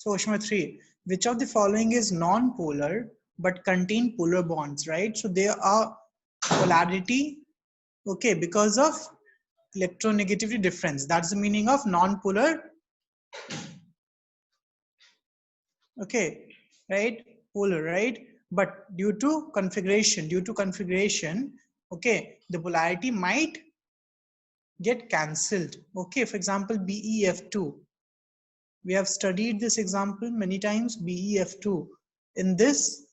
So question number 3, which of the following is non-polar but contain polar bonds, right? So there are polarity, okay, because of electronegativity difference. That's the meaning of non-polar, okay, right? Polar, right? But due to configuration, okay, the polarity might get cancelled. Okay, for example, BeF2. We have studied this example many times, BeF2. In this,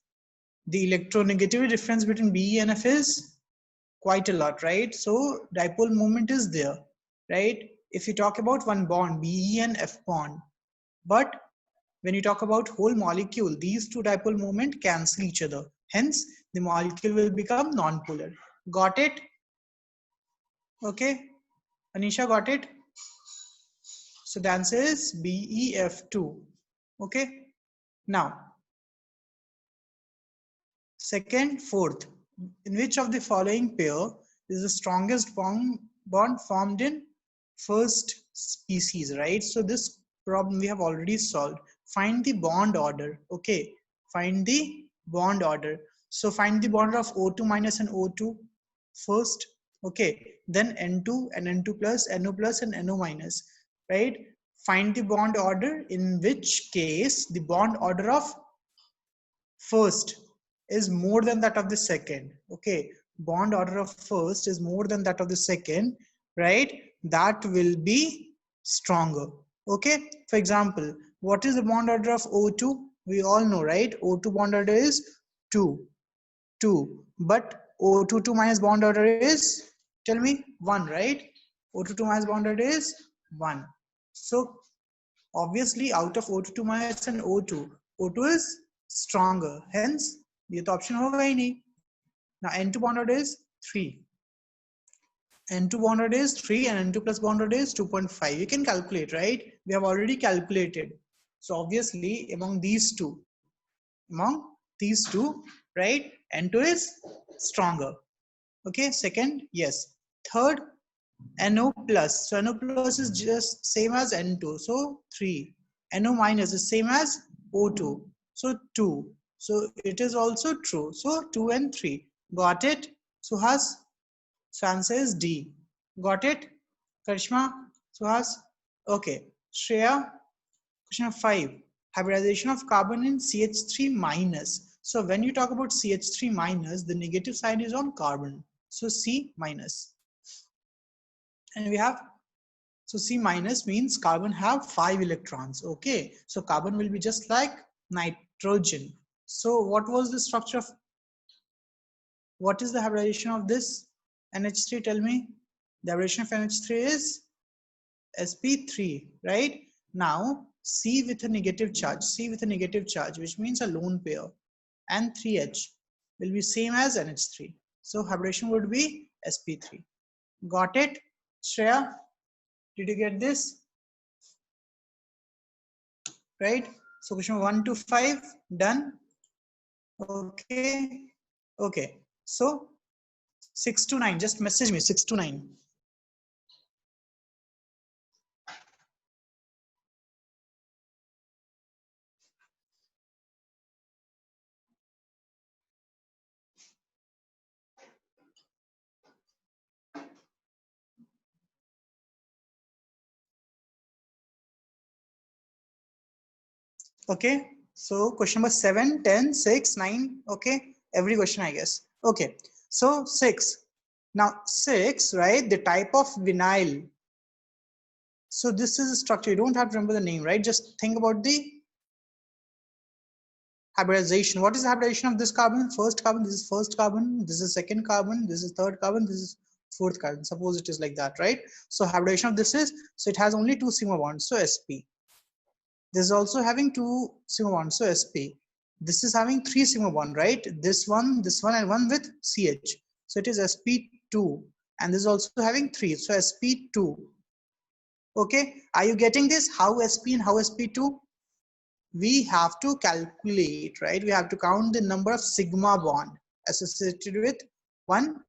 the electronegativity difference between Be and F is quite a lot, right? So dipole moment is there, right? If you talk about one bond, Be and F bond, but when you talk about whole molecule, these two dipole moment cancel each other. Hence, the molecule will become non-polar. Got it? Okay. Anisha, got it? So the answer is BeF2. Okay. Now, second, fourth. In which of the following pair is the strongest bond formed in first species, right? So this problem we have already solved. Find the bond order. Okay. Find the bond order. So find the bond of O2 minus and O2 first. Okay. Then N2 and N2 plus, NO plus and NO minus, right? Find the bond order, in which case the bond order of first is more than that of the second. Okay, bond order of first is more than that of the second, right? That will be stronger. Okay, for example, what is the bond order of O2? We all know, right? O2 bond order is 2, but O22 minus bond order is, tell me, 1, right? O22 minus bond order is 1. So obviously out of O22 minus and O2, O2 is stronger. Hence, ये तो option होगा ही नहीं. Now N2 bonded is 3. N2 bonded is 3 and N2 plus bonded is 2.5. You can calculate, right? We have already calculated. So obviously among these two, right? N2 is stronger. Okay, second, yes. Third, NO plus. So NO plus is just same as N2. So 3. NO minus is same as O2. So 2. So it is also true. So 2 and 3. Got it? Suhas? So answer is D. Got it? Karishma? Suhas? Okay. Shreya? Question 5. Hybridization of carbon in CH3 minus. So when you talk about CH3 minus, the negative sign is on carbon. So C minus. And we have, so C minus means carbon have 5 electrons. Okay, so carbon will be just like nitrogen. So what was the structure of, what is the hybridization of this NH3? Tell me. The hybridization of NH3 is sp3, right? Now C with a negative charge, which means a lone pair, and 3H will be same as NH3. So hybridization would be sp3. Got it, Shreya? Did you get this? Right? So question 1 to 5 done. Okay. Okay. So 6 to 9. Just message me 6 to 9. Okay. So question number 7, 10, 6, 9. Okay. Every question, I guess. Okay. So 6. Now 6, right? The type of vinyl. So this is a structure. You don't have to remember the name, right? Just think about the hybridization. What is the hybridization of this carbon? First carbon, this is first carbon, this is second carbon, this is third carbon, this is fourth carbon. Suppose it is like that, right? So hybridization of this is, so it has only 2 sigma bonds, so sp. This is also having 2 sigma bonds, so sp. This is having 3 sigma bond, right? This one, and one with ch. So it is sp2, and this is also having 3, so sp2. Okay, are you getting this? How sp and how sp2? We have to calculate, right? We have to count the number of sigma bond associated with one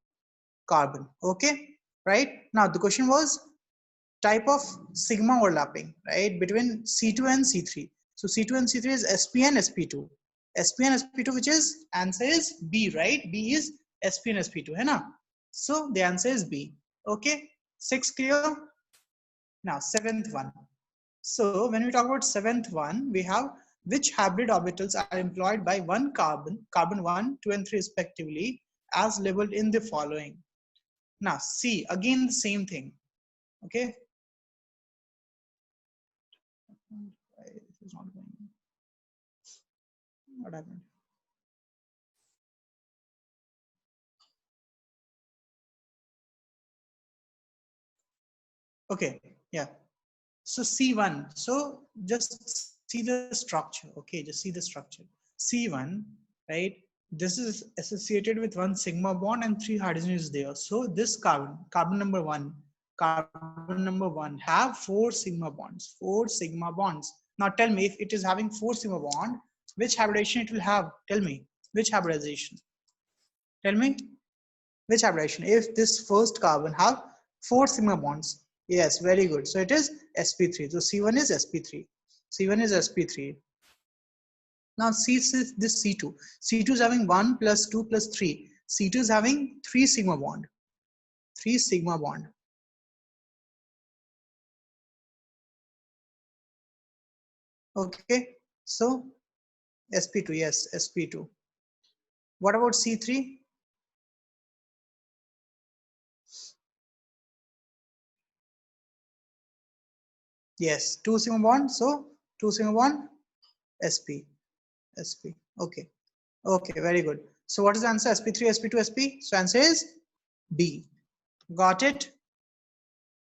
carbon. Okay, right? Now the question was type of sigma overlapping, right, between C2 and C3. So C2 and C3 is sp and sp2. sp and sp2, which is answer is B, right? B is sp and sp2, hai na? So the answer is B. Okay, 6 clear. Now seventh one. So when we talk about seventh one, we have which hybrid orbitals are employed by one carbon, carbon 1, 2 and 3 respectively, as labeled in the following. Now C, again the same thing. Okay, this is not going. What happened? Okay, yeah. So C1, so just see the structure. Okay, just see the structure. C1, right? This is associated with one sigma bond and 3 hydrogen is there. So this carbon number one have 4 sigma bonds, 4 sigma bonds. Now tell me, if it is having 4 sigma bond, which hybridization it will have? Tell me, which hybridization? Tell me, which hybridization? If this first carbon have 4 sigma bonds. Yes, very good. So it is sp3. So C1 is sp3. C1 is sp3. Now see this C2. C2 is having 1 plus 2 plus 3. C2 is having 3 sigma bond. 3 sigma bond. Okay. So sp2, yes, sp2. What about C3? Yes, 2 sigma bond. So 2 sigma bond, sp, sp. Okay. Okay, very good. So what is the answer? sp3, sp2, sp. So answer is B. Got it?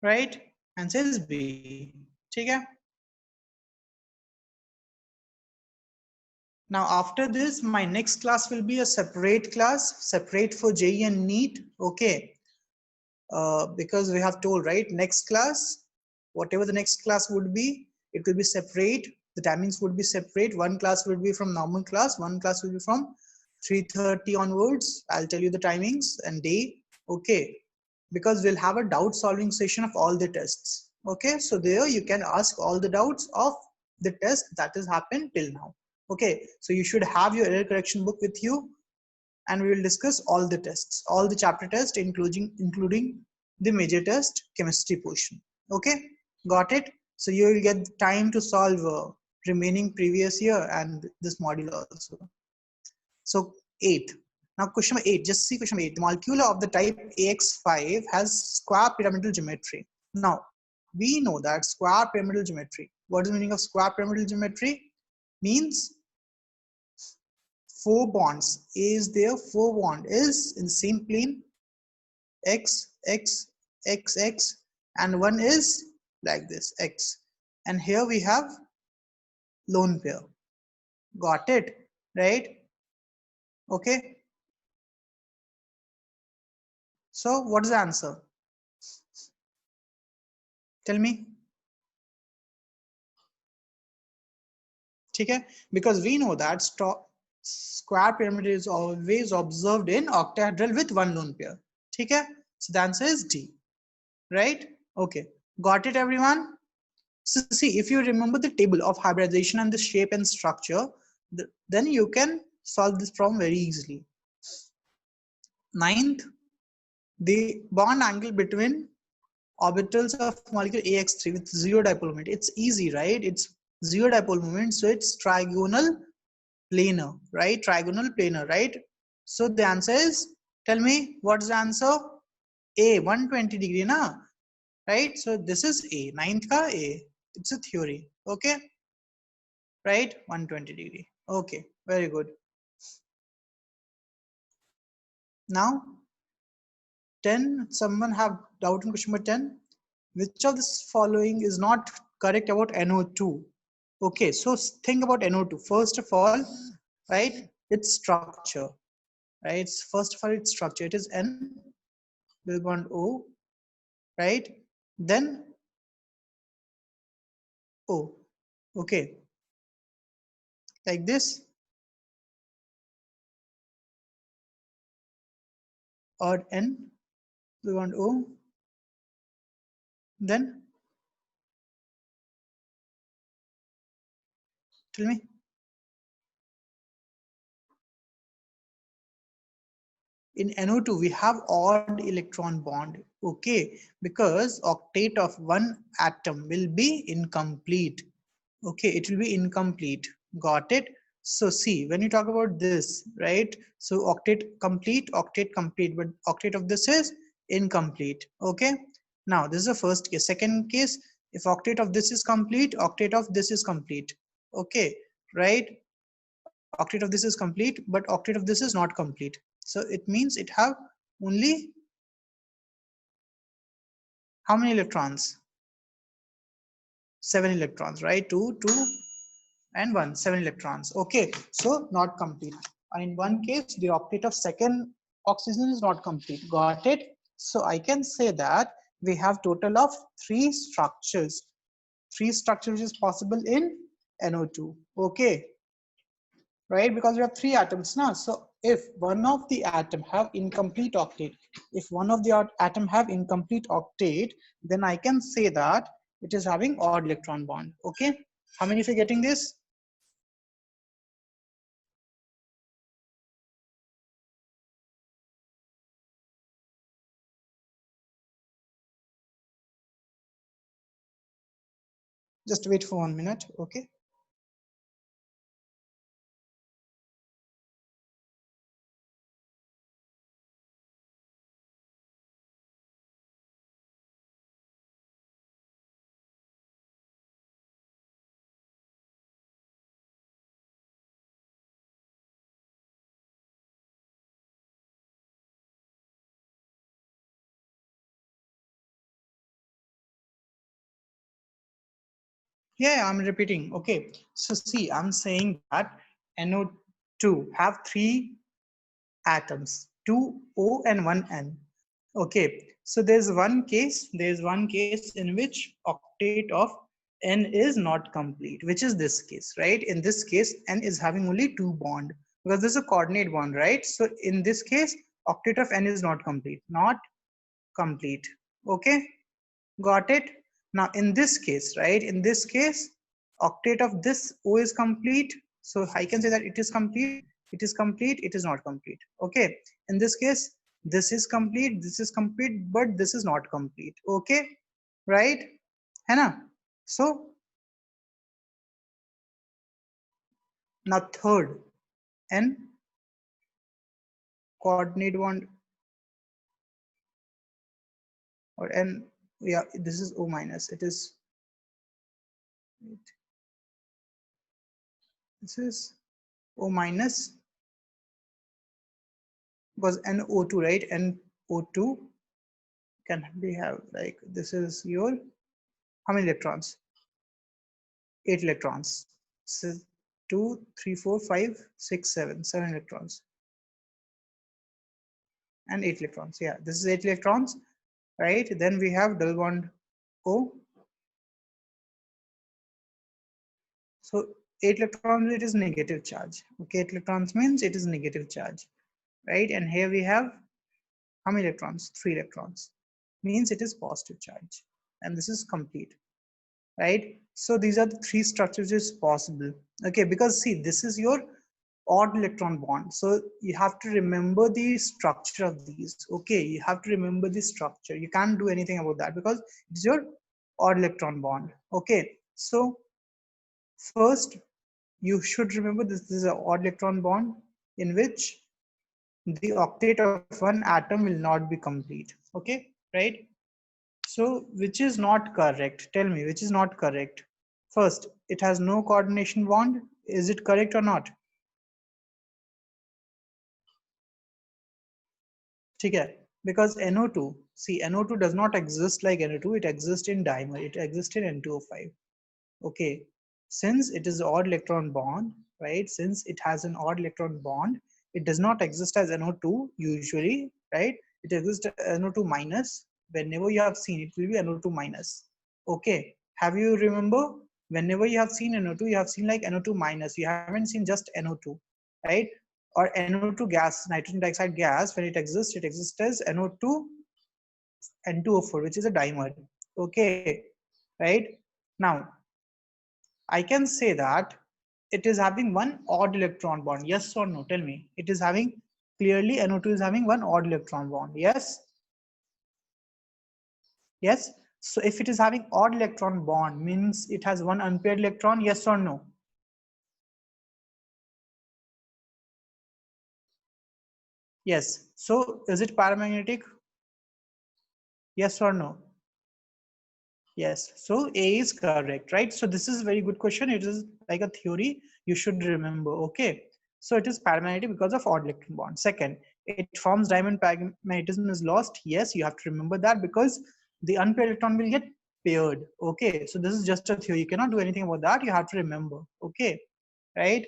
Right? Answer is B. Okay. Now after this, my next class will be a separate class, separate for JEE and NEET. Okay. Because we have told, right, next class, whatever the next class would be, it will be separate. The timings would be separate. One class will be from normal class. One class will be from 3:30 onwards. I'll tell you the timings and day. Okay. Because we'll have a doubt solving session of all the tests. Okay. So there you can ask all the doubts of the test that has happened till now. Okay. So you should have your error correction book with you, and we will discuss all the tests, all the chapter tests, including the major test, chemistry portion. Okay, got it? So you will get time to solve remaining previous year and this module also. So 8. Now question number 8, just see question number 8. The molecule of the type AX5 has square pyramidal geometry. Now we know that square pyramidal geometry. What is the meaning of square pyramidal geometry? Means 4 bonds. Is there 4 bond is in the same plane, x x x x, and one is like this, x, and here we have lone pair. Got it? Right? Okay. So what is the answer? Tell me. Okay, because we know that square pyramid is always observed in octahedral with one lone pair. Okay, so the answer is D. Right? Okay, got it everyone? So see, if you remember the table of hybridization and the shape and structure, then you can solve this problem very easily. Ninth, the bond angle between orbitals of molecule AX3 with zero dipole moment. It's easy, right? It's zero dipole moment, so it's trigonal planar, right? Trigonal planar, right? So the answer is, tell me, what's the answer? A, 120 degree, na? Right? So this is A, ninth ka A. It's a theory, okay? Right? 120 degree. Okay, very good. Now, 10, someone have doubt in question number 10. Which of this following is not correct about NO2? Okay, so think about NO2. First of all, right, its structure, right? First of all, its structure. It is N, double bond O, right? Then O, okay, like this, or N, double bond O, then Tell me. In NO2 we have odd electron bond, okay, because octet of one atom will be incomplete. Okay, it will be incomplete. Got it? So see, when you talk about this, right? So octet complete, but octet of this is incomplete. Okay. Now this is the first case. Second case, if octet of this is complete, octet of this is complete. Okay, right? Octet of this is complete, but octet of this is not complete. So it means it have only how many electrons? 7 electrons, right? Two, and 1, 7 electrons. Okay, so not complete. And in one case, the octet of second oxygen is not complete. Got it? So I can say that we have total of three structures which is possible in NO2. Okay, right? Because we have three atoms now. So if one of the atom have incomplete octet, if one of the atom have incomplete octet, then I can say that it is having odd electron bond. Okay, how many of you getting this? Just wait for 1 minute. Okay. Yeah, I'm repeating. Okay. So see, I'm saying that NO2 have three atoms, two O and one N. Okay. So there's one case in which octet of N is not complete, which is this case, right? In this case, N is having only two bond because this is a coordinate bond, right? So in this case, octet of N is not complete, not complete. Okay. Got it? Now in this case, right, in this case, octet of this O is complete. So I can say that it is complete, it is complete, it is not complete. Okay. In this case, this is complete, but this is not complete. Okay. Right? Hannah? So now third, N coordinate bond or N, yeah, this is O minus. It is, this is O minus because NO2, right? NO2 can we have like this is your how many electrons? 8 electrons. So 2, 3, 4, 5, 6, 7, 7 electrons and 8 electrons. Yeah, this is 8 electrons, right? Then we have double bond O. So 8 electrons, it is negative charge. Okay, 8 electrons means it is negative charge, right? And here we have how many electrons? 3 electrons. Means it is positive charge, and this is complete. Right? So these are the three structures is possible. Okay, because see, this is your odd electron bond. So you have to remember the structure of these. Okay, you have to remember the structure. You can't do anything about that because it's your odd electron bond. Okay, so first you should remember this is an odd electron bond in which the octet of one atom will not be complete. Okay, right? So, which is not correct? Tell me, which is not correct? First, it has no coordination bond. Is it correct or not? Okay, because NO2, see, NO2 does not exist like NO2, it exists in dimer, it exists in N2O5. Okay, since it is odd electron bond, right? Since it has an odd electron bond, it does not exist as NO2 usually, right? It exists as NO2 minus. Whenever you have seen it will be NO2 minus. Okay, have you remember whenever you have seen NO2, you have seen like NO2 minus. You haven't seen just NO2, right? Or NO2 gas, nitrogen dioxide gas. When it exists as NO2 N2O4, which is a dimer. Okay, right? Now I can say that it is having one odd electron bond. Yes or no? Tell me. It is having, clearly NO2 is having one odd electron bond. Yes. Yes. So if it is having odd electron bond, means it has one unpaired electron. Yes or no? Yes. So is it paramagnetic? Yes or no? Yes. So A is correct, right? So this is a very good question. It is like a theory you should remember. Okay. So it is paramagnetic because of odd electron bond. Second, it forms diamond magnetism is lost. Yes, you have to remember that because the unpaired electron will get paired. Okay. So this is just a theory. You cannot do anything about that. You have to remember. Okay. Right.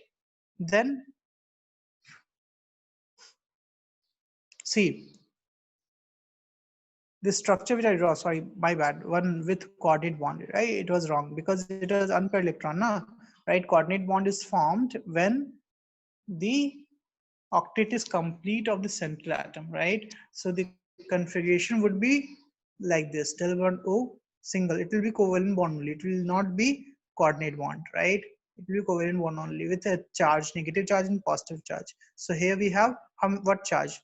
Then see, this structure which I draw, sorry, my bad, one with coordinate bond, right? It was wrong because it was unpaired electron, na? Right? Coordinate bond is formed when the octet is complete of the central atom, right? So the configuration would be like this: double bond O, single. It will be covalent bond only. It will not be coordinate bond, right? It will be covalent bond only with a charge, negative charge and positive charge. So here we have what charge?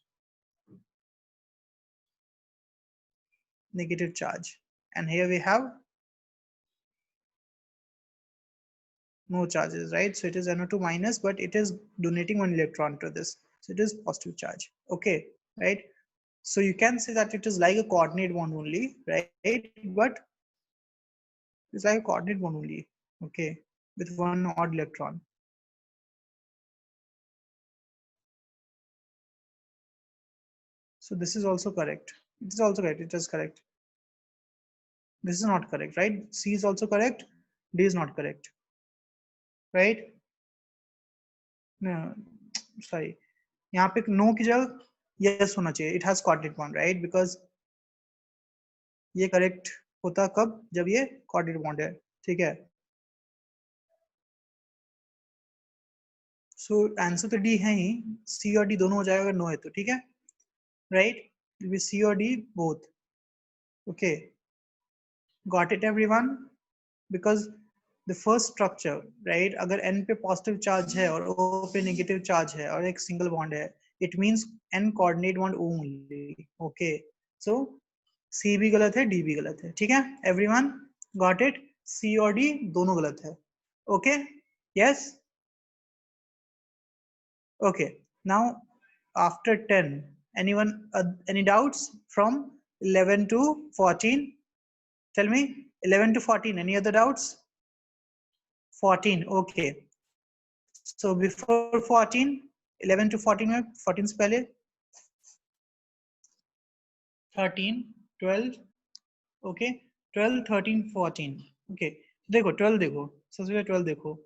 Negative charge. And here we have no charges, right? So it is NO2 minus, but it is donating one electron to this. So it is positive charge. Okay, right? So you can say that it is like a coordinate bond only, right? But it's like a coordinate bond only. Okay, with one odd electron. So this is also correct. It is also correct. It is correct. This is not correct, right? C is also correct. D is not correct, right? No, sorry. यहाँ पे no की जगह yes होना चाहिए. It has coordinate bond, right? Because ये correct होता कब? जब ये कोऑर्डिनेट बॉन्ड है. ठीक है. सो आंसर तो डी है ही. सी और डी दोनों हो जाएगा अगर नो है तो. ठीक है, right? Will be C or D both. Okay, got it everyone? Because the first structure, right, अगर एन पे पॉजिटिव चार्ज है और ओ पे नेगेटिव चार्ज है और एक सिंगल बॉन्ड है, it means N coordinate bond only. Okay, so C भी गलत है, डी भी गलत है. ठीक है everyone, got it? C or D दोनों गलत है. Okay, yes. Okay, now after 10, anyone any doubts from 11 to 14? Tell me, 11 to 14, any other doubts? 14, okay. So before 14, 11 to 14 में 14 से पहले 13, 12, okay, 12, 13, 14, okay. देखो 12 देखो, सबसे पहले 12 देखो.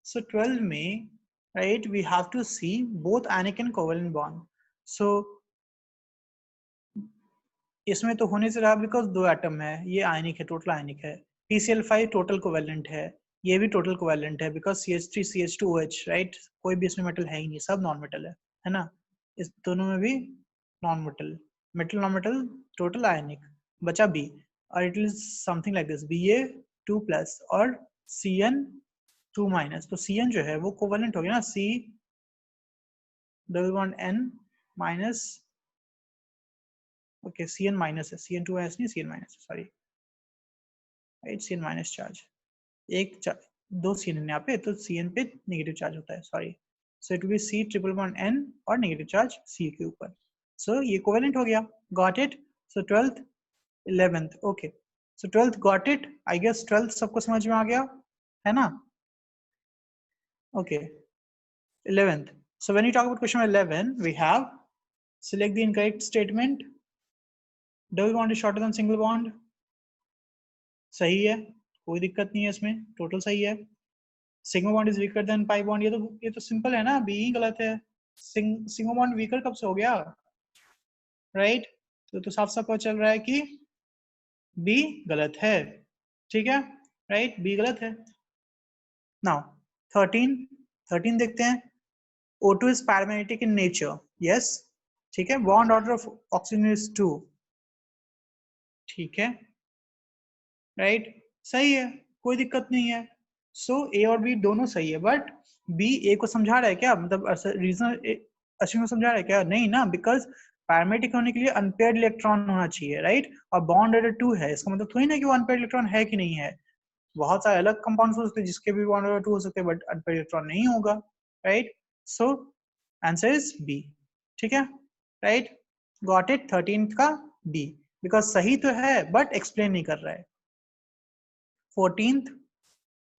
So 12 में, right, we have to see both ionic and covalent bond. So इसमें तो होने से रहा बिकॉज दो एटम है, ये आयनिक है, टोटल आयनिक है. PCl5 टोटल कोवेलेंट है, ये भी टोटल कोवेलेंट है बिकॉज CH3 CH2OH, राइट? कोई भी इसमें मेटल है ही नहीं, सब नॉन मेटल है ना? इस दोनों में भी non metal, metal non metal, total ionic. बचा बी, और it is something like this, Ba2+ और Cn2-. तो Cn जो है वो कोवेलेंट हो गया ना, C double bond N minus. Okay, Cn minus है, Cn2 है नहीं, Cn minus, sorry, right? Cn minus charge, एक दो Cn यहाँ पे, तो Cn पे नेगेटिव चार्ज होता है, sorry. So it will be C triple bond N और नेगेटिव चार्ज C के ऊपर. सो ये कोवेलेंट हो गया. Got it? So 12th 11th, okay. So 12th got it. I guess 12th सबको समझ में आ गया है ना? Okay, 11th. So when you talk about question 11, we have select the incorrect statement. Double bond is shorter than single bond. सही है, कोई दिक्कत नहीं है इसमें, टोटल सही है. Sigma bond is weaker than pi bond, ये तो सिंपल है ना, बी ही गलत है. सिग्मा बॉन्ड वीकर कब से हो गया, राइट? तो साफ साफ पता चल रहा है कि बी गलत है. ठीक है, राइट, बी गलत है. नाउ 13 देखते हैं. O2 is paramagnetic in nature. Yes, ठीक है. Bond order of oxygen is 2. ठीक है, राइट, सही है, कोई दिक्कत नहीं है. सो ए और बी दोनों सही है, बट बी ए को समझा रहा है क्या, मतलब रीजन अश्विन को समझा रहा है क्या? नहीं ना, बिकॉज पैरामेट्रिक होने के लिए अनपेयर्ड इलेक्ट्रॉन होना चाहिए, राइट? और बॉन्ड ऑर्डर 2 है, इसका मतलब थोड़ी ना कि वो अनपेयर्ड इलेक्ट्रॉन है कि नहीं है। बहुत सारे अलग कंपाउंड्स हो सकते हैं जिसके भी बॉन्ड ऑर्डर 2 हो सकते हैं, बट अनपेयर्ड इलेक्ट्रॉन नहीं होगा, right? So answer is B, ठीक है, राइट? गॉट इट, 13th का बी, बिकॉज सही तो है बट एक्सप्लेन नहीं कर रहा है। 14th,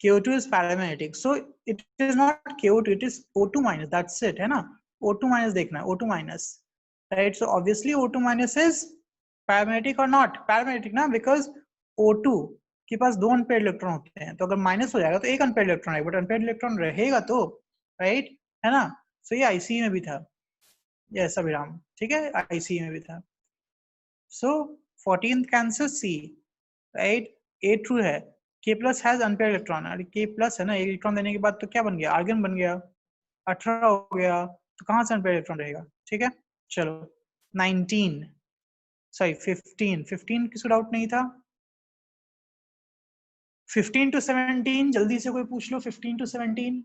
KO2 is paramagnetic, so it is not KO2, it is O2 minus, that's it, है ना? O2 minus देखना है, O2 minus, right? So obviously O2 minus is paramagnetic or not paramagnetic ना, because O2 के पास दो unpaired electron होते हैं, तो अगर माइनस हो जाएगा तो एक अनपेयर्ड इलेक्ट्रॉन है, बट अनपेयर्ड इलेक्ट्रॉन रहेगा तो, राइट, है ना? सो ये IC में भी था, ये ऐसा विराम, ठीक है, IC में भी था। सो 14th का answer C, right? A true है। K plus has unpaired electron, अरे K प्लस है ना, एक इलेक्ट्रॉन देने के बाद तो क्या बन गया, आर्गन बन गया, 18 हो गया, तो कहां से अनपेयर्ड इलेक्ट्रॉन रहेगा, ठीक है? चलो 19, सॉरी 15, 15 किसी डाउट नहीं था? 15 to 17 जल्दी से कोई पूछ लो, 15 to 17,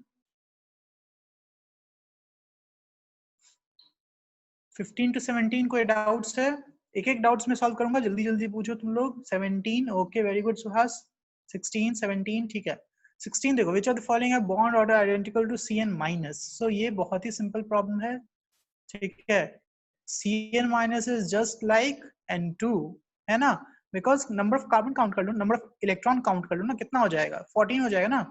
15 to 17 कोई डाउट्स है? एक एक डाउट्स में सॉल्व करूंगा, जल्दी जल्दी पूछो तुम लोग। 17, ओके, वेरी गुड सुहास। 16, 17, ठीक है। 16 देखो, विच ऑफ द फॉलोइंग है bond order identical to Cn minus. So ये बहुत ही सिंपल प्रॉब्लम है, ठीक है। Cn minus is just like N2, है ना? Because number of carbon count कर लो, नंबर ऑफ इलेक्ट्रॉन काउंट कर लो ना, कितना हो जाएगा? 14 हो जाएगा ना?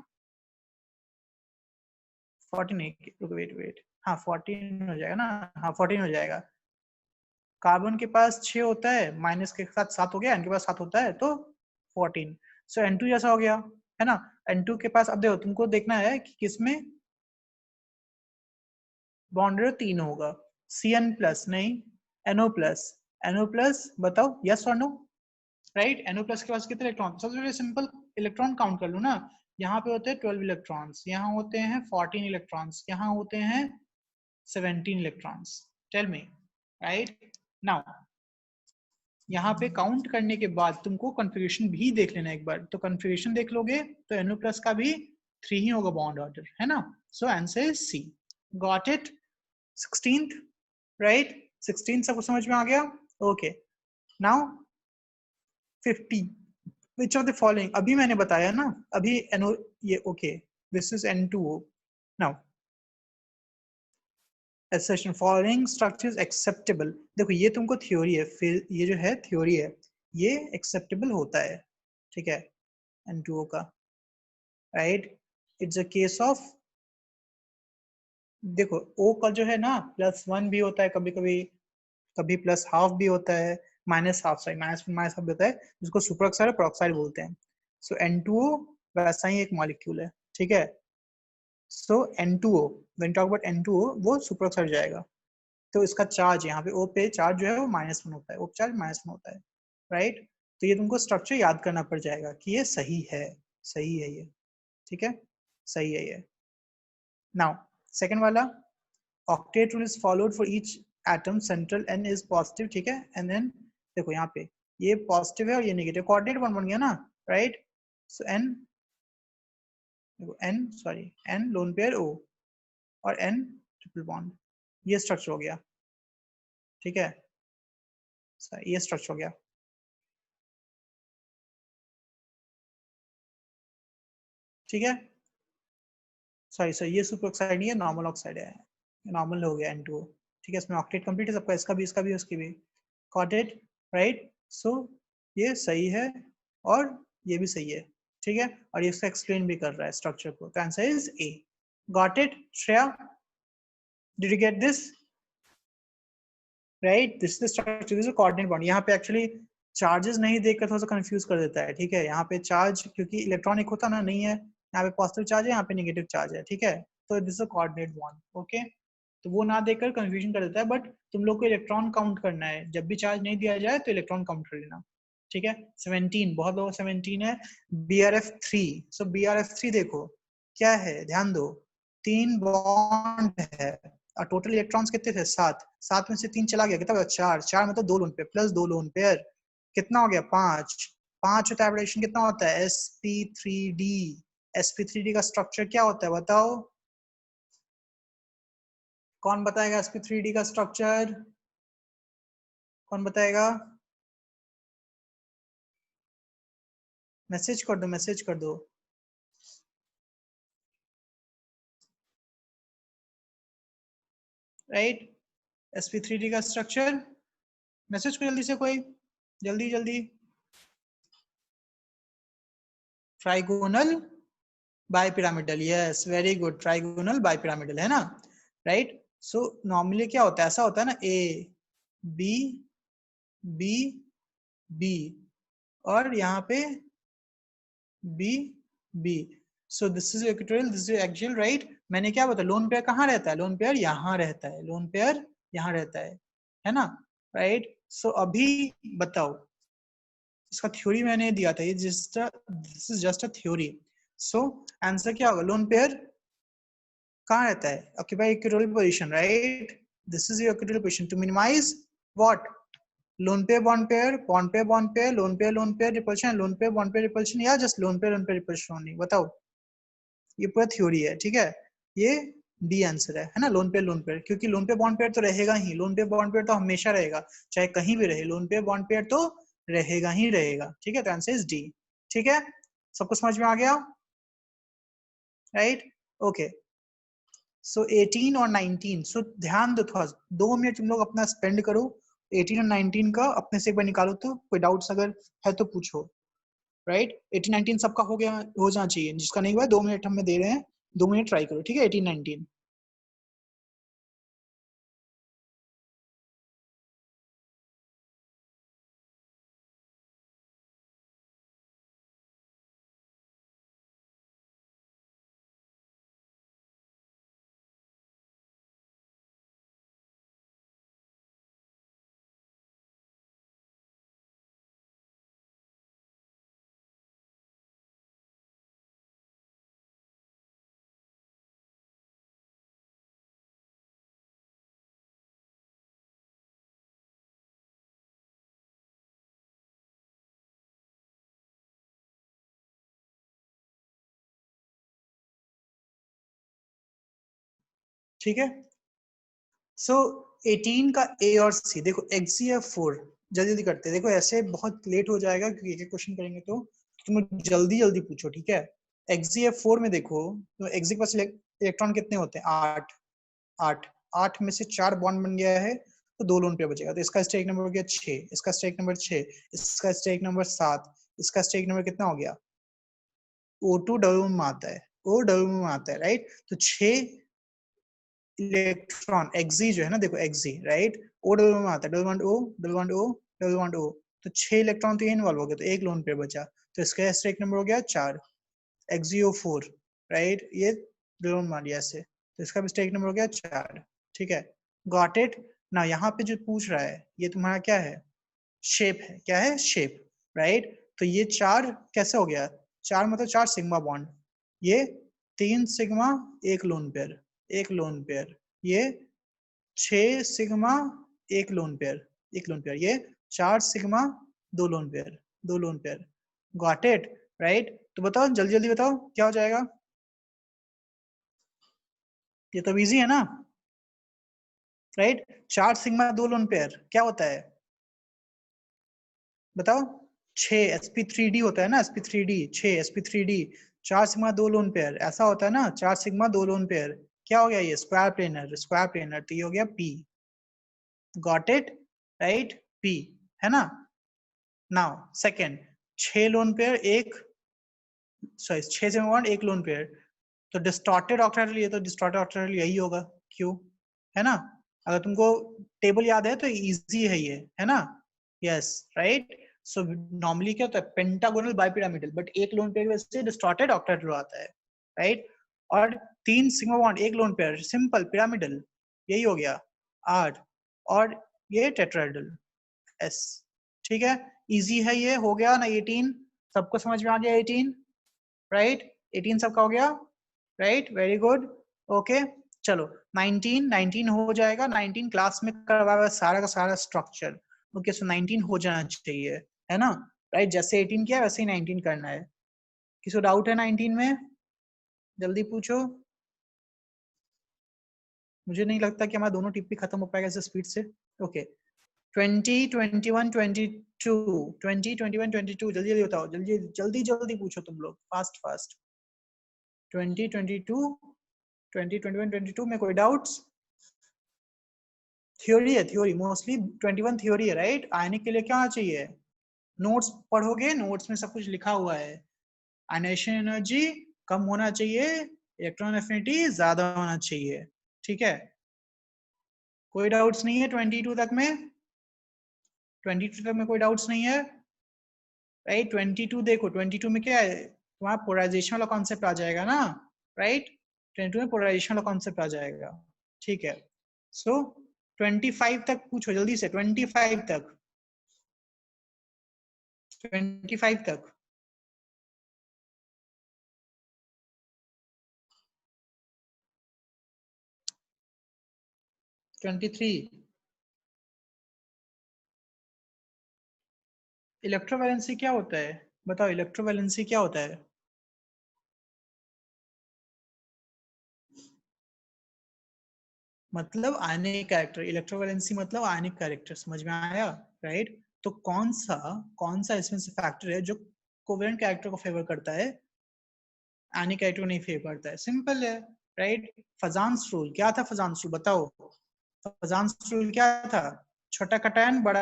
14 नहीं, रुको, वेट वेट, हाँ 14 हो जाएगा ना, हाँ 14 हो जाएगा। कार्बन के पास 6 होता है, माइनस के साथ 7 हो गया, इनके पास 7 होता है, तो 14। सो N2 जैसा हो गया, है ना? N2 के पास अब देखो, तुमको देखना है कि किसमें बॉन्ड 3 होगा। Cn प्लस नहीं, NO प्लस, NO प्लस, बताओ यस और नो, राइट? NO प्लस के पास कितने इलेक्ट्रॉन? सबसे पहले सिंपल इलेक्ट्रॉन काउंट कर लो ना। यहाँ पे होते हैं 12 इलेक्ट्रॉन्स, यहाँ होते हैं 14 इलेक्ट्रॉन्स, यहाँ होते हैं 17 electrons. Tell me, right? Now यहाँ पे काउंट करने के बाद तुमको कॉन्फ़िगरेशन भी देख लेना एक बार, तो कॉन्फ़िगरेशन देख लोगे तो NO प्लस का भी 3 ही होगा बॉन्ड ऑर्डर, है ना? So answer is C, got it. 16th, right? 16 सबको समझ में आ गया? Okay, now 50, which of the following, अभी मैंने बताया ना, अभी NO, ये okay, this is N2O। Now assertion following structure is acceptable, देखो ये तुमको थ्योरी है, फिर ये जो है थ्योरी है, ये एक्सेप्टेबल होता है, ठीक है, N2O का, right? It's a case of, देखो O का जो है ना +1 भी होता है कभी कभी, कभी +½ भी होता है, -½ सॉरी, -½ होता है, जिसको सुपर ऑक्साइड और पेरोक्साइड बोलते हैं। सो N2O वैसा ही एक मॉलिक्यूल है, ठीक है? सो N2O, when talk about N2O, वो सुपर ऑक्साइड जाएगा, तो इसका चार्ज यहाँ पे O पे चार्ज जो है वो -1 होता है, O चार्ज -1 होता है, राइट? तो ये तुमको स्ट्रक्चर याद करना पड़ जाएगा कि ये सही है, सही है ये, ठीक है, सही है ये। नाउ सेकंड वाला, octet rule is followed for each atom, central n is positive, ठीक है, and then देखो यहाँ पे ये पॉजिटिव है और ये नेगेटिव, कोऑर्डिनेट बॉन्ड बन गया ना, राइट? सो n, देखो n, sorry n lone pair O और n ट्रिपल बॉन्ड, ये स्ट्रक्चर हो गया, ठीक है, ये स्ट्रक्चर हो गया, ठीक है। सॉरी सर, ये सुपर ऑक्साइड नहीं है, नॉर्मल ऑक्साइड है, नॉर्मल हो गया N2O, ठीक है। इसमें ऑक्टेट कंप्लीट है सबका, इसका भी, इसका भी, उसकी भी, गॉट इट, राइट? सो ये सही है और ये भी सही है, ठीक है, और ये इसका एक्सप्लेन भी कर रहा है स्ट्रक्चर को, तो answer is a, got it Shreya, did you get this, right? This is the structure, this is coordinate bond. यहाँ पे एक्चुअली चार्जेस नहीं देखकर थोड़ा सा कंफ्यूज कर देता है, ठीक है? यहाँ पे चार्ज क्योंकि इलेक्ट्रॉनिक होता ना, नहीं है, यहाँ पे पॉजिटिव चार्ज है, यहाँ पे नेगेटिव चार्ज है, ठीक है, तो this is coordinate bond, okay. तो वो ना देखकर कंफ्यूजन कर देता है, बट तुम लोग को इलेक्ट्रॉन काउंट करना है, जब भी चार्ज नहीं दिया जाए तो इलेक्ट्रॉन काउंट कर लेना, ठीक है। 17, बहुत लोगों 17 है, BRF3। सो BRF3 देखो क्या है, ध्यान दो, 3 बॉन्ड है और टोटल इलेक्ट्रॉन्स कितने थे, 7, 7 में से 3 चला गया, कितना 4, 4 मतलब 2 lone pair plus 2 lone pair, कितना हो गया 5, 5 होता है, कितना होता है sp3d, sp3d का स्ट्रक्चर क्या होता है बताओ, कौन बताएगा sp3d का स्ट्रक्चर, कौन बताएगा, मैसेज कर दो, मैसेज कर दो। राइट, sp3d का स्ट्रक्चर, मैसेज करो जल्दी से कोई, जल्दी जल्दी। Trigonal bipyramidal, yes very good, trigonal bipyramidal है ना। राइट, सो नॉर्मली क्या होता है, ऐसा होता है ना, ए बी बी बी और यहाँ पे B B, so this is equatorial, this is axial. Right, मैंने क्या बताया, लोन पेयर कहाँ रहता है, लोन पेयर यहाँ रहता है, लोन पेयर यहाँ रहता है ना। राइट, सो अभी बताओ, इसका थ्योरी मैंने दिया था, ये this is just a theory. So answer क्या होगा, लोन पेयर कहाँ रहता है, occupy equatorial position. Right, this is your equatorial position to minimize what, lone pair bond pair, bond pair bond pair, lone pair repulsion, lone pair bond pair repulsion, या just lone pair repulsion only, बताओ। ये पूरा theory है, ठीक है, ये D answer है ना, लोन पेयर, क्योंकि लोन पेयर बॉन्ड पेयर तो रहेगा ही, लोन पेयर बॉन्ड पेयर तो हमेशा रहेगा, चाहे कहीं भी रहे, लोन पेयर बॉन्ड पेयर तो रहेगा ही रहेगा, ठीक है, तो आंसर इज डी। ठीक है, सबको समझ में आ गया, राइट, ओके। सो 18 और 19, सो ध्यान दो थोड़ा, 2 मिनट तुम लोग अपना स्पेंड करो, 18 और 19 का अपने से एक बार निकालो, तो कोई डाउट्स अगर है तो पूछो। राइट, 18 19 सबका हो गया, हो जाना चाहिए, जिसका नहीं हुआ 2 मिनट हमें दे रहे हैं, 2 मिनट ट्राई करो, ठीक है, 18 19। ठीक है, सो 18 का ए और सी देखो, XCF4 जल्दी जल्दी करते हैं, देखो ऐसे बहुत लेट हो जाएगा क्योंकि एक क्वेश्चन करेंगे, तो तुम जल्दी जल्दी पूछो, ठीक है। XCF4 में देखो, तो एक्स के पास इलेक्ट्रॉन कितने होते हैं, 8 8 8 में से 4 बॉन्ड बन गया है, तो 2 लोन पेयर बचेगा, तो इसका स्टेक नंबर हो गया 6, इसका स्टेक नंबर 6, इसका स्टेक नंबर 7, इसका स्टेक नंबर कितना हो गया, O2 डब्ल्यू में आता है, O डब्ल्यू में आता है, राइट, तो 6 इलेक्ट्रॉन एक्सी जो है ना, देखो एक्सी, राइट, ओ डबल में आता है, double bond O, double bond O, double bond O, तो 6 इलेक्ट्रॉन तो ये इन्वॉल्व हो गया, तो एक लोन पेयर बचा, तो इसका स्टेक नंबर हो गया 4, XeO4, राइट, ये डबल मार दिया ऐसे, तो इसका भी स्टेक नंबर हो गया 4, ठीक है, गॉट इट ना। यहाँ पे जो पूछ रहा है ये तुम्हारा क्या है, शेप है, क्या है, शेप, राइट, तो ये 4 कैसे हो गया, 4 मतलब 4 सिग्मा बॉन्ड, ये 3 सिग्मा, एक लोन पेयर, एक लोन पेयर, ये 6 सिग्मा, एक लोन पेयर, एक लोन पेयर, ये 4 sigma, 2 lone pair, 2 lone pair, got it, right, तो बताओ जल्दी जल्दी बताओ क्या हो जाएगा, ये तो इजी है ना, राइट, 4 सिग्मा 2 लोन पेयर क्या होता है बताओ, 6 sp3d होता है ना, sp3d 6 sp3d, 4 sigma 2 lone pair, ऐसा होता है ना, 4 सिग्मा 2 लोन पेयर, क्या हो गया ये, स्क्वायर प्लेनर, स्क्वायर प्लेनर, तो ये हो गया p, got it, right, p है ना। नाउ सेकंड, 6 लोन पेयर, एक सॉरी 6 सिग्मा बॉन्ड, एक लोन पेयर, तो डिस्टॉर्टेड ऑक्टेटल, ये तो डिस्टॉर्टेड ऑक्टेटल यही होगा, क्यों, है ना, अगर तुमको टेबल याद है तो इजी है ये, है ना, यस, राइट, सो नॉर्मली क्या होता है, पेंटागोनल बाइपिरामिडल, बट एक लोन पेयर से डिस्टॉर्टेड ऑक्टेटल आता है, राइट, और 3 सिग्मा बॉन्ड, एक लोन पेयर, सिंपल पिरामिडल, यही हो गया 8, और ये टेट्राहेड्रल एस, ठीक है, इजी है ये, हो गया ना 18, सबको समझ में आ गया 18, राइट, 18 सबका हो गया, राइट, वेरी गुड, ओके, चलो 19 19 हो जाएगा, 19 क्लास में करवाया हुआ सारा का सारा स्ट्रक्चर, ओके, सो 19 हो जाना चाहिए, है ना, राइट, जैसे 18 किया वैसे ही 19 करना है, किसी को डाउट है 19 में, जल्दी पूछो। मुझे नहीं लगता कि हमारा दोनों टिप्पी खत्म हो पाएगा ऐसे स्पीड से। ओके 20, 21, 22, 20, 21, 22, जल्दी जल्दी बताओ, जल्दी जल्दी जल्दी पूछो तुम लोग, फास्ट फास्ट। 20, 22, 20, 21, 22 में कोई डाउट्स? थ्योरी है, थ्योरी मोस्टली 21 थ्योरी है, राइट? आने के लिए क्या चाहिए? नोट्स पढ़ोगे, नोट्स में सब कुछ लिखा हुआ है। आयनेशन एनर्जी कम होना चाहिए, इलेक्ट्रॉन एफिनिटी ज्यादा होना चाहिए, ठीक है? कोई डाउट्स नहीं है 22 तक में? 22 तक में कोई डाउट्स नहीं है, राइट? 22 देखो, 22 में क्या है, वहां पोलराइजेशन वाला कॉन्सेप्ट आ जाएगा ना, राइट? 22 में पोलराइजेशन वाला कॉन्सेप्ट आ जाएगा, ठीक है? सो 25 तक पूछो जल्दी से, 25 तक, 25 तक। Twenty three. इलेक्ट्रोवैलेंसी क्या होता है? बताओ, इलेक्ट्रोवैलेंसी क्या होता है? मतलब आयनिक कैरेक्टर, इलेक्ट्रोवैलेंसी मतलब आयनिक कैरेक्टर, समझ में आया, राइट? तो कौन सा इसमें से फैक्टर है जो कोवेलेंट कैरेक्टर को फेवर करता है, आयनिक कैरेक्टर को नहीं फेवर करता है? सिंपल है, राइट? फजान्स रूल क्या था? फजान्स रूल बताओ, फजान्स रूल क्या था? छोटा कटायन बड़ा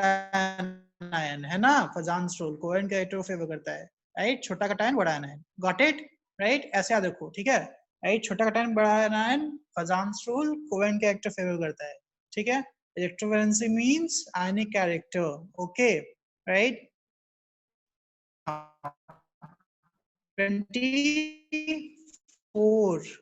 आयन, है ना? फजान्स रूल कोवेलेंट कैरेक्टर को फेवर करता है, राइट? छोटा कटायन बड़ा आयन, गॉट इट, राइट? ऐसे याद रखो, ठीक है? राइट, छोटा कटायन बड़ा ion, Fajans rule covalent character favour करता है, ठीक है? Electrovalency means ionic character, okay, right? 24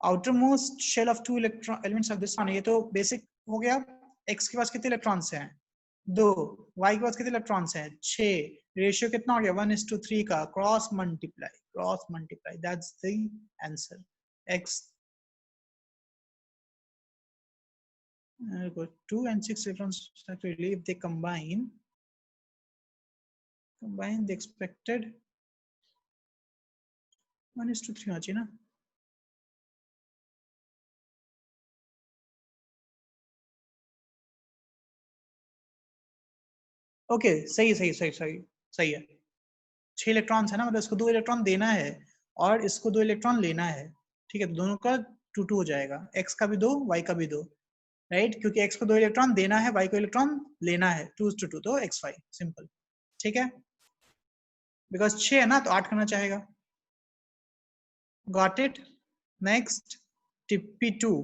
outer most shell of two electron elements of this one, ये तो बेसिक हो गया। एक्स के पास कितने इलेक्ट्रॉन्स हैं? 2। वाई के पास कितने इलेक्ट्रॉन्स हैं? 6। रेशियो कितना हो गया? 1:3 का, cross multiply, that's the answer. X 2 and 6 electrons respectively, if they combine the expected 1:3 होना चाहिए ना? ओके सही सही सही सही सही है। 6 इलेक्ट्रॉन्स है ना, मतलब इसको 2 इलेक्ट्रॉन देना है और इसको 2 इलेक्ट्रॉन लेना है, ठीक है? तो दोनों का 2-2 हो जाएगा, एक्स का भी 2, वाई का भी 2, राइट? क्योंकि एक्स को 2 इलेक्ट्रॉन देना है, वाई को इलेक्ट्रॉन लेना है, 2:2, तो एक्स वाई, सिंपल, ठीक है? बिकॉज 6 है ना तो 8 करना चाहेगा, गॉट इट? नेक्स्ट टिप्पी 2,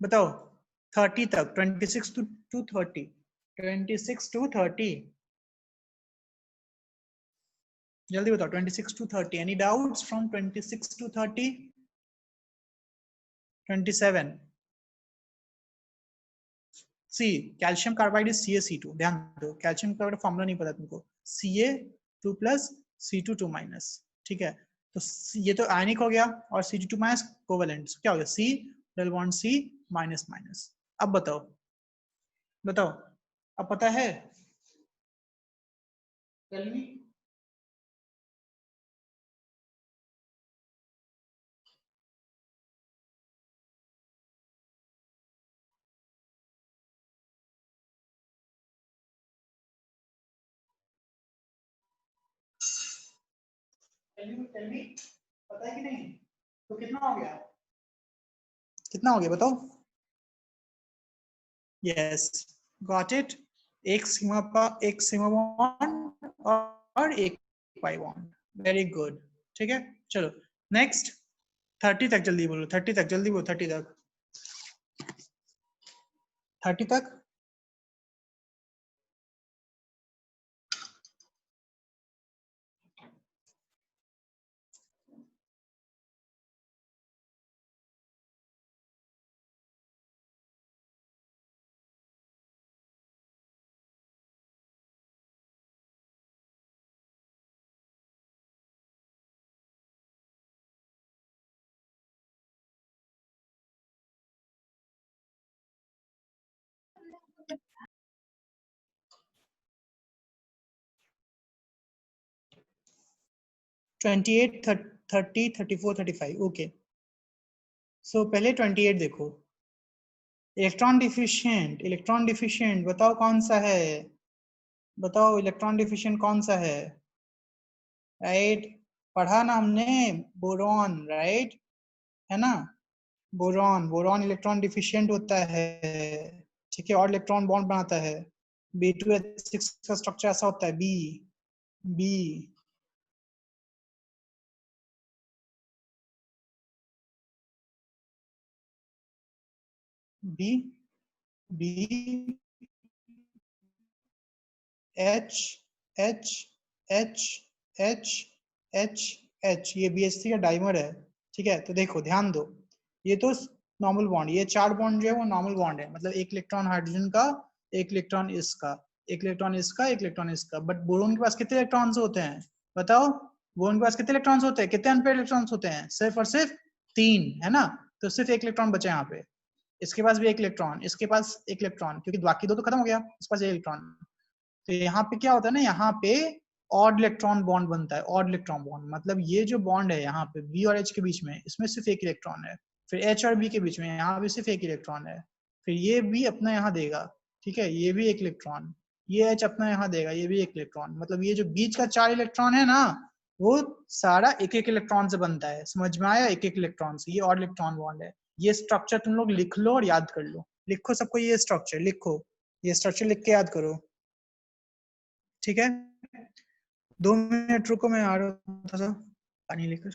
बताओ 30 तक, 26 टू 30, 26 टू 30, जल्दी बताओ, 26 to 30, any doubts from 26 to 30? 27 C, calcium carbide is CaC2, ध्यान दो, कैल्शियम कार्बाइड फॉर्मूला नहीं पता तुमको, Ca2 प्लस C2 माइनस, ठीक है? तो ये तो आयनिक हो गया और C2 माइनस कोवेलेंट, क्या हो गया? C double bond C minus minus. अब बताओ, बताओ, अब पता है? Tell me. टेल मी, पता है कि नहीं? तो कितना हो गया? कितना हो गया बताओ? Yes, got it. एक सिग्मा बॉन्ड और एक पाई बॉन्ड, वेरी गुड, ठीक है? चलो नेक्स्ट 30 तक जल्दी बोलो, 30 तक जल्दी बोलो, 30 तक, 30 तक। 30, 34, 35, ओके। सो पहले 28 देखो, इलेक्ट्रॉन डिफिशिएंट बताओ कौन सा है, बताओ इलेक्ट्रॉन डिफिशिएंट कौन सा है, राइट? पढ़ा ना हमने, बोरॉन, राइट, है ना? बोरॉन इलेक्ट्रॉन डिफिशिएंट होता है, ठीक है, और इलेक्ट्रॉन बॉन्ड बनाता है। B2H6 का स्ट्रक्चर ऐसा होता है, B B B H H H H H H, ये BH3 का डाइमर है, ठीक है। तो देखो ध्यान दो, ये तो नॉर्मल बॉन्ड, ये 4 बॉन्ड जो है वो नॉर्मल बॉन्ड है, मतलब एक इलेक्ट्रॉन हाइड्रोजन का, एक इलेक्ट्रॉन इसका, एक इलेक्ट्रॉन इसका, एक इलेक्ट्रॉन इसका। बट बोरोन के पास कितने इलेक्ट्रॉन्स होते हैं बताओ? बोरोन के पास कितने इलेक्ट्रॉन्स होते हैं, कितने अनपेयर्ड इलेक्ट्रॉन्स होते हैं? सिर्फ और सिर्फ 3, है ना? तो सिर्फ एक इलेक्ट्रॉन बचा यहाँ पे, इसके पास भी एक इलेक्ट्रॉन, इसके पास एक इलेक्ट्रॉन, क्योंकि बाकी दो तो खत्म हो गया, इसके पास एक इलेक्ट्रॉन। तो यहाँ पे क्या होता है ना, यहाँ पे ऑड इलेक्ट्रॉन बॉन्ड बनता है, ऑड इलेक्ट्रॉन बॉन्ड, मतलब ये जो बॉन्ड है यहाँ पे बी और एच के बीच में, इसमें सिर्फ एक इलेक्ट्रॉन है। फिर एच और बी के बीच में यहाँ भी सिर्फ एक इलेक्ट्रॉन है। फिर ये भी अपना यहाँ देगा, ठीक है, ये भी एक इलेक्ट्रॉन, ये एच अपना यहाँ देगा, ये भी एक इलेक्ट्रॉन। मतलब ये जो बीच का 4 इलेक्ट्रॉन है ना, वो सारा एक एक इलेक्ट्रॉन से बनता है। समझ में आया? एक एक इलेक्ट्रॉन से, ये ऑड इलेक्ट्रॉन बॉन्ड है। ये स्ट्रक्चर तुम लोग लिख लो और याद कर लो, लिखो सबको, ये स्ट्रक्चर लिखो, ये स्ट्रक्चर लिख के याद करो, ठीक है। 2 मिनट रुको, मैं आ रहा हूँ, थोड़ा सा पानी लेकर।